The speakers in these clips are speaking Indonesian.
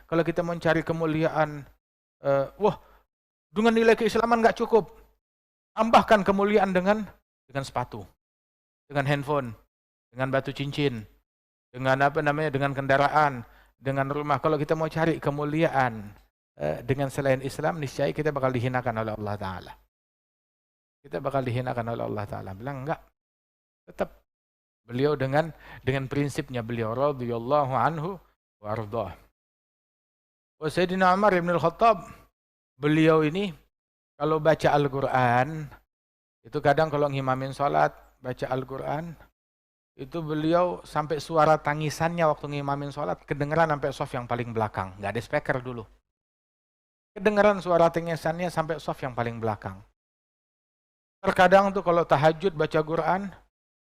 kalau kita mencari kemuliaan, wah, dengan nilai keislaman nggak cukup. Tambahkan kemuliaan dengan sepatu, dengan handphone, dengan batu cincin, dengan apa namanya, dengan kendaraan, dengan rumah. Kalau kita mau cari kemuliaan dengan selain Islam, niscaya kita bakal dihinakan oleh Allah Ta'ala. Kita bakal dihinakan oleh Allah Ta'ala. Bilang enggak, tetap beliau dengan prinsipnya beliau radhiyallahu anhu wa ardhah. Sayyidina Umar bin Al-Khattab, beliau ini kalau baca Al-Quran, itu kadang kalau ngimamin sholat, baca Al-Quran, itu beliau sampai suara tangisannya waktu ngimamin sholat, kedengeran sampai shaf yang paling belakang. Nggak ada speaker dulu. Kedengeran suara tangisannya sampai shaf yang paling belakang. Terkadang tuh kalau tahajud baca Quran,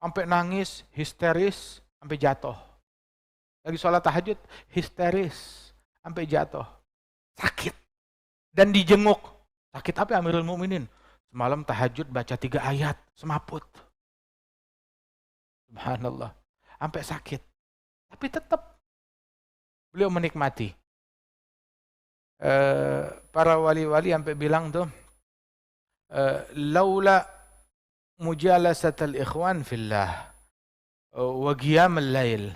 sampai nangis, histeris, sampai jatuh. Lagi sholat tahajud, histeris, sampai jatuh. Sakit. Dan dijenguk. Sakit apa Amirul Mukminin? Semalam tahajud baca 3 ayat, semaput. Subhanallah. Sampai sakit. Tapi tetap beliau menikmati. Para wali-wali sampai bilang tuh, laula mujalasatal ikhwan fillah wa qiyamul lail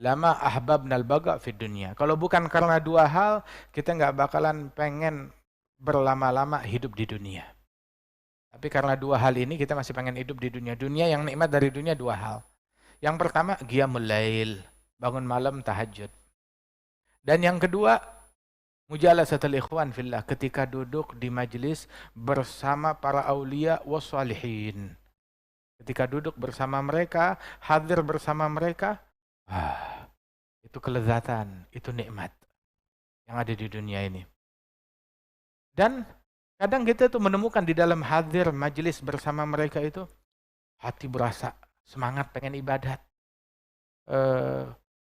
lama ahbabna al-baqa fid dunya. Kalau bukan karena 2 hal, kita nggak bakalan pengen berlama-lama hidup di dunia. Tapi karena 2 hal ini kita masih pengen hidup di dunia. Dunia yang nikmat dari dunia 2 hal. Yang pertama qiyamul lail, bangun malam tahajud. Dan yang kedua mujalasatul ikhwan fillah, ketika duduk di majelis bersama para aulia wassalihin. Ketika duduk bersama mereka, hadir bersama mereka, itu kelezatan, itu nikmat yang ada di dunia ini. Dan kadang kita tuh menemukan di dalam hadir majelis bersama mereka itu, hati berasa semangat pengen ibadat,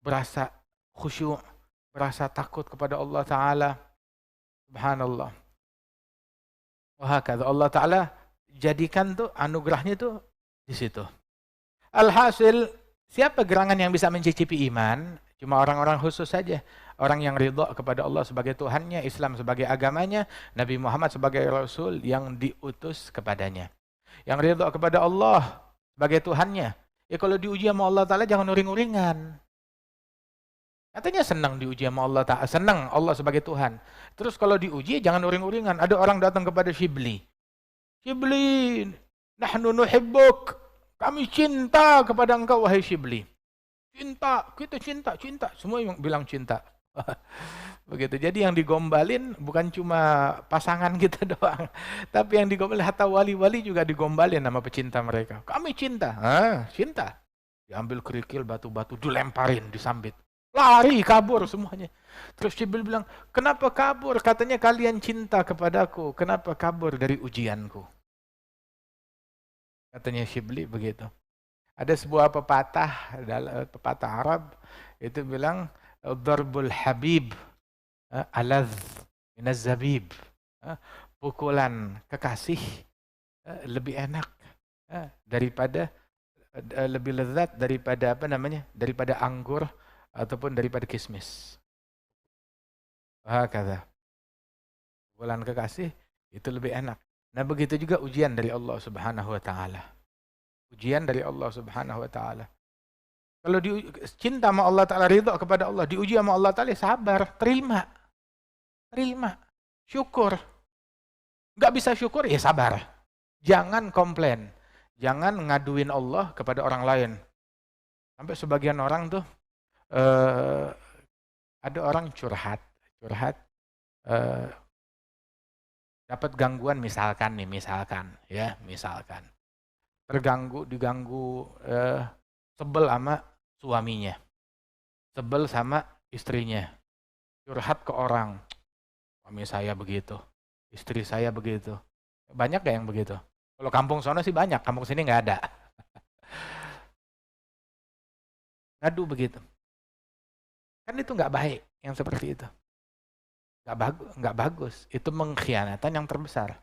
berasa khusyuk, berasa takut kepada Allah Ta'ala. Subhanallah. Wahakadha, Allah Ta'ala jadikan tuh anugerahnya tuh di situ. Alhasil, siapa gerangan yang bisa mencicipi iman? Cuma orang-orang khusus saja. Orang yang ridha kepada Allah sebagai Tuhannya, Islam sebagai agamanya, Nabi Muhammad sebagai Rasul yang diutus kepadanya. Yang ridha kepada Allah sebagai Tuhannya. Ya kalau diuji sama Allah Ta'ala jangan uring-uringan. Katanya senang diuji sama Allah Ta'ala, senang Allah sebagai Tuhan. Terus kalau diuji jangan uring-uringan. Ada orang datang kepada Syibli. Syibli, nahnu nuhibbuk. Kami cinta kepada engkau wahai Syibli. Cinta, kita cinta. Semua yang bilang cinta. Begitu. Jadi yang digombalin bukan cuma pasangan kita doang. Tapi yang digombalin hatta wali-wali juga digombalin sama pecinta mereka. Kami cinta. Cinta. Diambil kerikil, batu-batu, dilemparin, disambit. Lari, kabur semuanya. Terus Jibril bilang, kenapa kabur? Katanya kalian cinta kepadaku. Kenapa kabur dari ujianku? Katanya Shibli begitu. Ada sebuah pepatah Arab itu bilang darbul habib alaz minaz zabib. Pukulan kekasih lebih enak daripada lebih lezat daripada daripada anggur ataupun daripada kismis. Kata pukulan kekasih itu lebih enak. Nah begitu juga ujian dari Allah Subhanahu wa Ta'ala. Ujian dari Allah Subhanahu wa Ta'ala. Kalau cinta sama Allah Ta'ala, ridha kepada Allah, diuji sama Allah Ta'ala, sabar, terima. Syukur. Nggak bisa syukur, ya sabar. Jangan komplain. Jangan ngaduin Allah kepada orang lain. Sampai sebagian orang tuh, ada orang curhat. Dapat gangguan misalkan. Diganggu, sebel sama suaminya, sebel sama istrinya, curhat ke orang, suami saya begitu, istri saya begitu. Banyak gak yang begitu? Kalau kampung sana sih banyak, kampung sini nggak ada. Ngadu begitu. Kan itu nggak baik yang seperti itu. Nggak bagus. Itu mengkhianatan yang terbesar.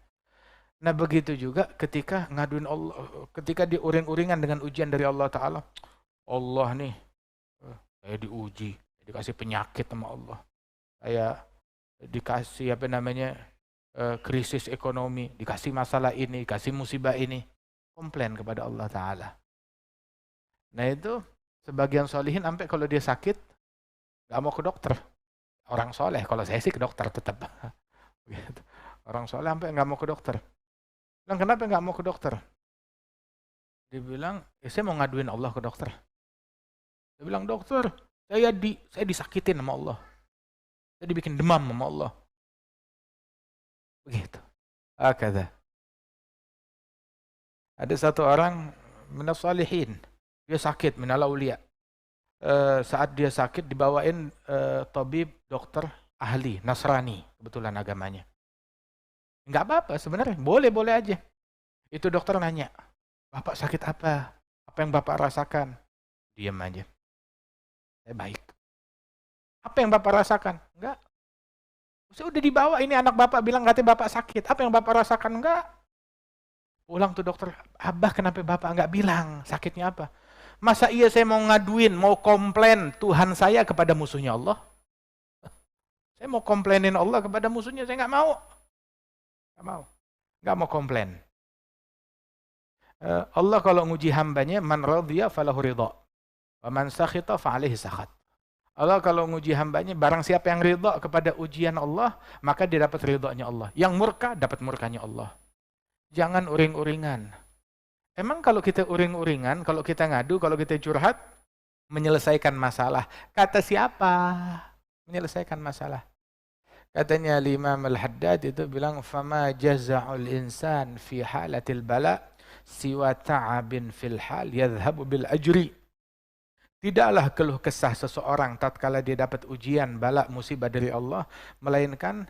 Nah begitu juga ketika ngaduin Allah, ketika diuring-uringan dengan ujian dari Allah Ta'ala. Allah nih, saya diuji, dikasih penyakit sama Allah. kayak dikasih krisis ekonomi, dikasih masalah ini, dikasih musibah ini, komplain kepada Allah Ta'ala. Nah itu sebagian solihin sampai kalau dia sakit nggak mau ke dokter. Orang soleh, kalau saya sih ke dokter tetap. Orang soleh sampai nggak mau ke dokter. Bilang, kenapa nggak mau ke dokter? Dia bilang, saya mau ngaduin Allah ke dokter. Dia bilang, dokter, saya disakitin sama Allah. Saya dibikin demam sama Allah. Begitu. Akada. Ada satu orang minas salihin, dia sakit minal aulia. Saat dia sakit dibawain tabib, dokter ahli Nasrani, kebetulan agamanya. Enggak apa-apa sebenarnya, boleh-boleh aja. Itu dokter nanya, "Bapak sakit apa? Apa yang Bapak rasakan?" Diam aja. Saya baik. Apa yang Bapak rasakan? Enggak. Saya udah dibawa, ini anak Bapak bilang katanya Bapak sakit. Apa yang Bapak rasakan? Enggak. Pulang tuh dokter, "Abah kenapa Bapak enggak bilang sakitnya apa?" Masa iya saya mau ngaduin, mau komplain Tuhan saya kepada musuhnya Allah? Saya mau komplainin Allah kepada musuhnya, saya enggak mau. Enggak mau komplain. Allah kalau nguji hambanya, man radhiya falahu ridha, wa man sakhita fa alaihi sakhat. Allah kalau nguji hambanya, barang siapa yang ridha kepada ujian Allah, maka dia dapat ridhanya Allah. Yang murka dapat murkanya Allah. Jangan uring-uringan. Emang kalau kita uring-uringan, kalau kita ngadu, kalau kita curhat, menyelesaikan masalah. Kata siapa? Menyelesaikan masalah. Katanya Imam Al-Haddad itu bilang, "Fama jaza'ul insan fi halatil bala siwa ta'abin fil hal yadhhabu bil ajri." Tidaklah keluh kesah seseorang tatkala dia dapat ujian, bala, musibah dari Allah, melainkan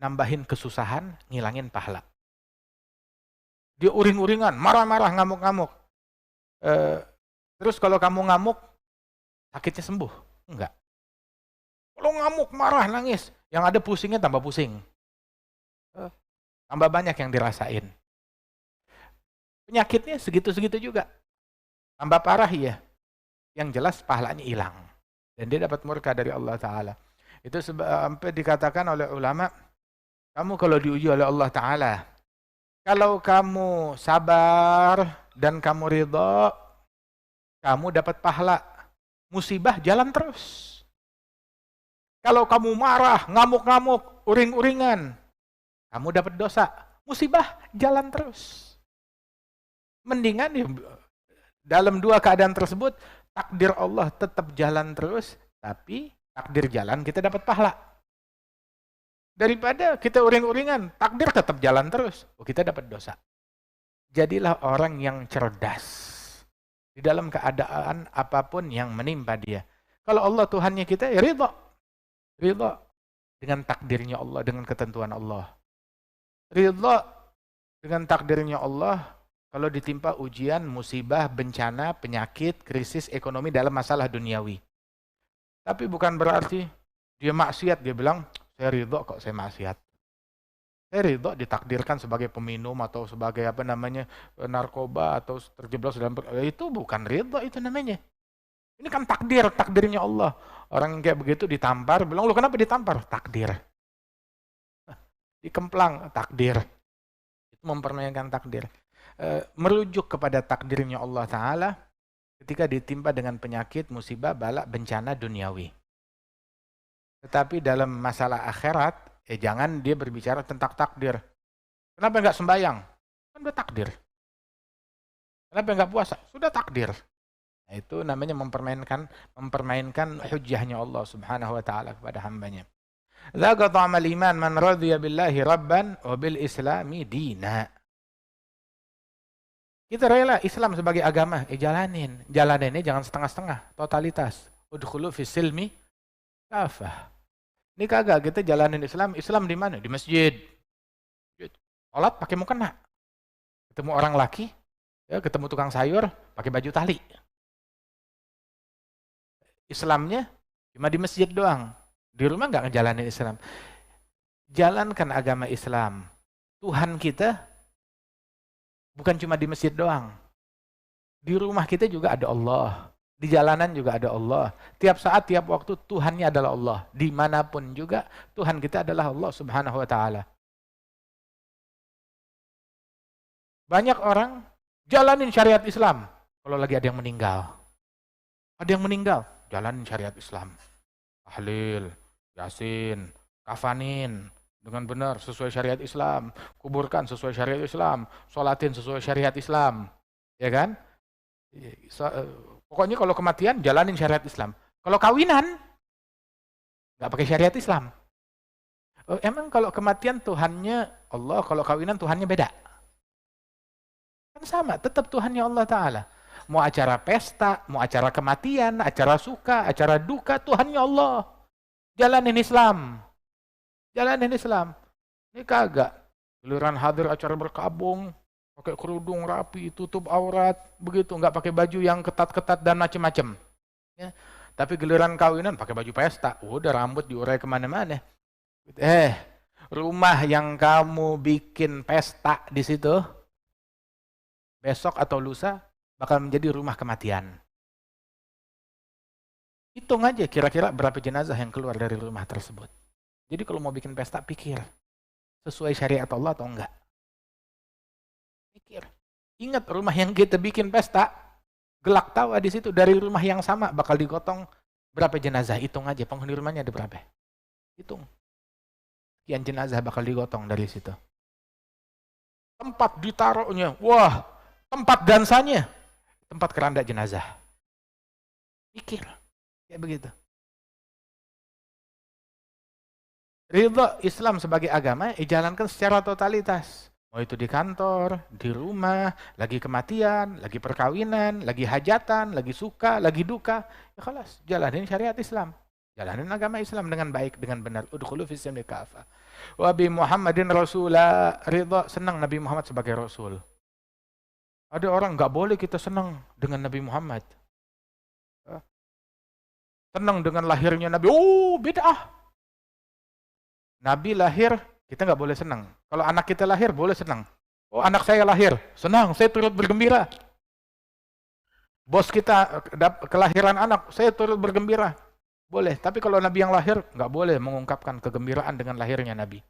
nambahin kesusahan, ngilangin pahala. Dia uring-uringan, marah-marah, ngamuk-ngamuk. Terus kalau kamu ngamuk, sakitnya sembuh? Enggak. Kalau ngamuk, marah, nangis, yang ada pusingnya tambah pusing. Tambah banyak yang dirasain. Penyakitnya segitu-segitu juga. Tambah parah ya. Yang jelas pahalanya hilang. Dan dia dapat murka dari Allah Ta'ala. Itu sampai dikatakan oleh ulama, kamu kalau diuji oleh Allah Ta'ala, kalau kamu sabar dan kamu ridha, kamu dapat pahala. Musibah jalan terus. Kalau kamu marah, ngamuk-ngamuk, uring-uringan, kamu dapat dosa. Musibah jalan terus. Mendingan ya, dalam dua keadaan tersebut, takdir Allah tetap jalan terus, tapi takdir jalan kita dapat pahala. Daripada kita uring-uringan, takdir tetap jalan terus, kita dapat dosa. Jadilah orang yang cerdas di dalam keadaan apapun yang menimpa dia. Kalau Allah Tuhannya kita, ya ridha. Ridha dengan takdirnya Allah, dengan ketentuan Allah. Ridha dengan takdirnya Allah kalau ditimpa ujian, musibah, bencana, penyakit, krisis ekonomi dalam masalah duniawi. Tapi bukan berarti dia maksiat, dia bilang, saya ridha kok saya maksiat. Saya ridha ditakdirkan sebagai peminum atau sebagai narkoba atau terjebak dalam itu bukan ridha itu namanya. Ini kan takdirnya Allah. Orang yang kayak begitu ditampar, bilang, "Lu kenapa ditampar?" Takdir. Dikemplang, takdir. Itu mempermainkan takdir. Merujuk kepada takdirnya Allah Ta'ala ketika ditimpa dengan penyakit, musibah, bala, bencana duniawi. Tetapi dalam masalah akhirat, jangan dia berbicara tentang takdir. Kenapa enggak sembahyang? Kan udah takdir. Kenapa enggak puasa? Sudah takdir. Nah, itu namanya mempermainkan hujjahnya Allah Subhanahu wa Ta'ala kepada hambanya. Dzaqa ta'mal iman man radhiya billahi rabban wa bil islami dina. Kita rela Islam sebagai agama, jalanin. Jalaninnya jangan setengah-setengah, totalitas. Udkhulu fis silmi kafah. Ini kagak, kita jalanin Islam di mana? Di masjid. Sholat pakai mukena. Ketemu orang laki, ya, ketemu tukang sayur pakai baju tali. Islamnya cuma di masjid doang. Di rumah nggak ngejalanin Islam. Jalankan agama Islam. Tuhan kita bukan cuma di masjid doang. Di rumah kita juga ada Allah. Di jalanan juga ada Allah. Tiap saat, tiap waktu Tuhannya adalah Allah. Dimanapun juga Tuhan kita adalah Allah Subhanahu wa ta'ala. Banyak orang jalanin syariat Islam kalau lagi ada yang meninggal. Ada yang meninggal, jalanin syariat Islam. Tahlil, yasin, kafanin dengan benar sesuai syariat Islam, kuburkan sesuai syariat Islam, sholatin sesuai syariat Islam, ya kan? Pokoknya kalau kematian jalanin syariat Islam. Kalau kawinan nggak pakai syariat Islam. Emang kalau kematian Tuhannya Allah, kalau kawinan Tuhannya beda? Kan sama, tetap Tuhannya Allah Ta'ala. Mau acara pesta, mau acara kematian, acara suka, acara duka, Tuhannya Allah. Jalanin Islam. Jalanin Islam. Ini kagak. Giliran hadir acara berkabung, pakai kerudung rapi, tutup aurat, begitu. Nggak pakai baju yang ketat-ketat dan macem-macem. Ya. Tapi giliran kawinan pakai baju pesta. Udah rambut diurai kemana-mana. Rumah yang kamu bikin pesta di situ, besok atau lusa bakal menjadi rumah kematian. Hitung aja kira-kira berapa jenazah yang keluar dari rumah tersebut. Jadi kalau mau bikin pesta, pikir. Sesuai syariat Allah atau enggak? Pikir. Ingat, rumah yang kita bikin pesta, gelak tawa di situ, dari rumah yang sama bakal digotong berapa jenazah. Hitung aja, penghuni rumahnya ada berapa. Hitung. Sekian jenazah bakal digotong dari situ. Tempat ditaruhnya, wah, tempat dansanya, tempat keranda jenazah. Pikir, kayak begitu. Ridha Islam sebagai agama dijalankan secara totalitas. Mau itu di kantor, di rumah, lagi kematian, lagi perkawinan, lagi hajatan, lagi suka, lagi duka. Ya khalas, jalanin syariat Islam. Jalanin agama Islam dengan baik, dengan benar. Udkhulu fis silmi kafah. Wa bi Muhammadin Rasulah. Ridha, senang Nabi Muhammad sebagai Rasul. Ada orang nggak boleh kita senang dengan Nabi Muhammad. Senang dengan lahirnya Nabi. Oh, bid'ah. Nabi lahir, kita nggak boleh senang. Kalau anak kita lahir, boleh senang. Oh, anak saya lahir, senang, saya turut bergembira. Bos kita kelahiran anak, saya turut bergembira. Boleh, tapi kalau Nabi yang lahir, nggak boleh mengungkapkan kegembiraan dengan lahirnya Nabi.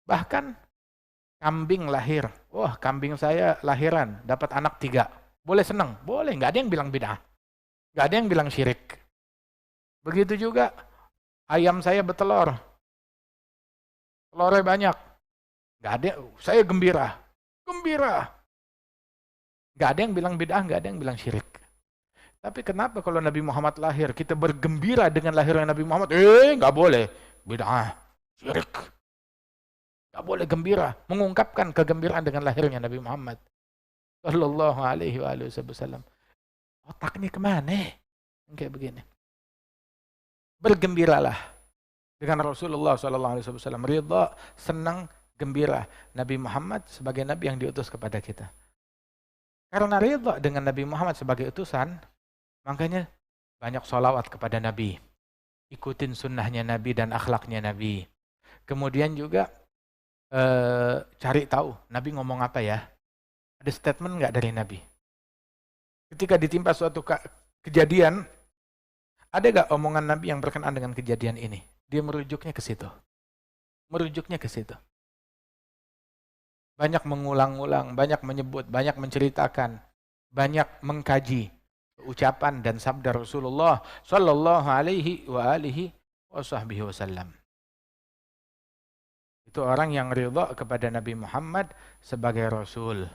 Bahkan, kambing lahir. Wah, kambing saya lahiran, dapat anak 3. Boleh senang? Boleh, nggak ada yang bilang bid'ah. Nggak ada yang bilang syirik. Begitu juga, ayam saya bertelur. Telurnya banyak. Nggak ada, saya gembira. Gembira. Nggak ada yang bilang bid'ah, nggak ada yang bilang syirik. Tapi kenapa kalau Nabi Muhammad lahir, kita bergembira dengan lahirnya Nabi Muhammad? Nggak boleh. Bid'ah, syirik. Nggak boleh gembira, mengungkapkan kegembiraan dengan lahirnya Nabi Muhammad Sallallahu alaihi wasallam. Otaknya kemana? Kayak begini. Bergembiralah dengan Rasulullah Sallallahu alaihi wasallam. Ridha, senang, gembira Nabi Muhammad sebagai Nabi yang diutus kepada kita. Karena ridha dengan Nabi Muhammad sebagai utusan, makanya banyak sholawat kepada Nabi. Ikutin sunnahnya Nabi dan akhlaknya Nabi. Kemudian juga cari tahu Nabi ngomong apa ya. Ada statement nggak dari Nabi? Ketika ditimpa suatu kejadian, ada nggak omongan Nabi yang berkenaan dengan kejadian ini? Dia merujuknya ke situ. Merujuknya ke situ. Banyak mengulang-ulang, banyak menyebut, banyak menceritakan, banyak mengkaji ucapan dan sabda Rasulullah Sallallahu alaihi wasallam. Itu orang yang ridha kepada Nabi Muhammad sebagai Rasul.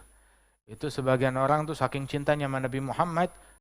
Itu sebagian orang tuh saking cintanya sama Nabi Muhammad,